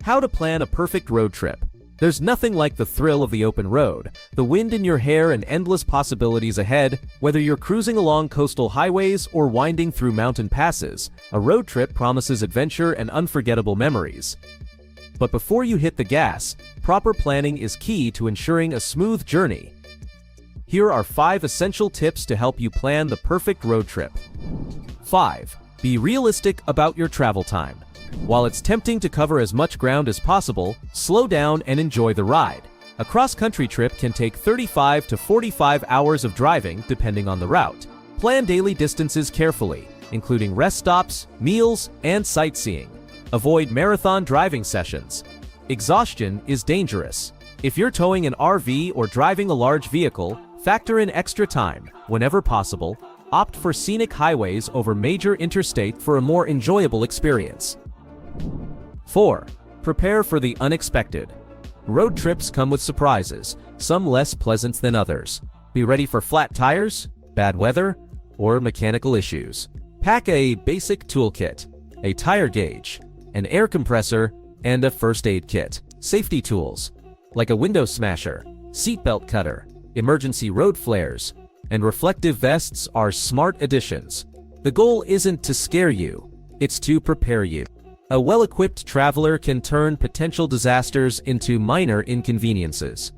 How to plan a perfect road trip. There's nothing like the thrill of the open road, the wind in your hair and endless possibilities ahead. Whether you're cruising along coastal highways or winding through mountain passes, a road trip promises adventure and unforgettable memories. But before you hit the gas, proper planning is key to ensuring a smooth journey. Here are 5 essential tips to help you plan the perfect road trip. 5. Be realistic about your travel time. While it's tempting to cover as much ground as possible, slow down and enjoy the ride. A cross-country trip can take 35 to 45 hours of driving depending on the route. Plan daily distances carefully, including rest stops, meals, and sightseeing. Avoid marathon driving sessions. Exhaustion is dangerous. If you're towing an RV or driving a large vehicle, factor in extra time. Whenever possible, opt for scenic highways over major interstate for a more enjoyable experience. 4. Prepare for the unexpected. Road trips come with surprises, some less pleasant than others. Be ready for flat tires, bad weather, or mechanical issues. Pack a basic toolkit, a tire gauge, an air compressor, and a first aid kit. Safety tools, like a window smasher, seatbelt cutter, emergency road flares, and reflective vests are smart additions. The goal isn't to scare you, it's to prepare you. A well-equipped traveler can turn potential disasters into minor inconveniences.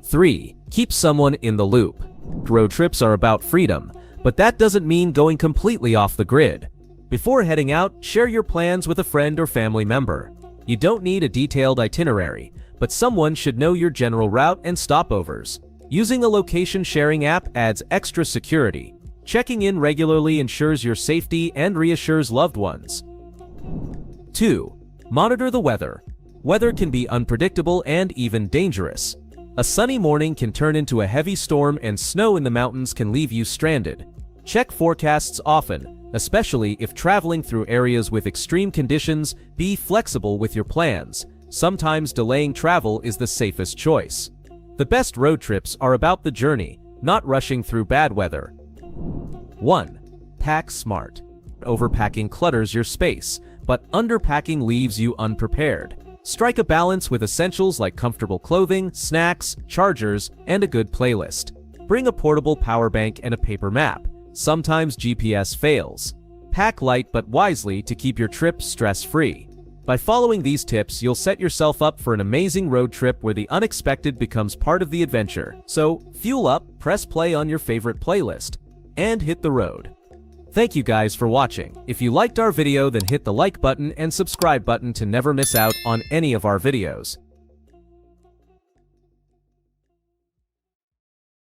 3. Keep someone in the loop. Road trips are about freedom, but that doesn't mean going completely off the grid. Before heading out, share your plans with a friend or family member. You don't need a detailed itinerary, but someone should know your general route and stopovers. Using a location sharing app adds extra security. Checking in regularly ensures your safety and reassures loved ones. 2. Monitor the weather. Weather can be unpredictable and even dangerous. A sunny morning can turn into a heavy storm, and snow in the mountains can leave you stranded. Check forecasts often, especially if traveling through areas with extreme conditions. Be flexible with your plans. Sometimes delaying travel is the safest choice. The best road trips are about the journey, not rushing through bad weather. 1. Pack smart. Overpacking clutters your space, but underpacking leaves you unprepared. Strike a balance with essentials like comfortable clothing, snacks, chargers, and a good playlist. Bring a portable power bank and a paper map. Sometimes GPS fails. Pack light but wisely to keep your trip stress-free. By following these tips, you'll set yourself up for an amazing road trip where the unexpected becomes part of the adventure. So, fuel up, press play on your favorite playlist, and hit the road. Thank you guys for watching. If you liked our video, then hit the like button and subscribe button to never miss out on any of our videos.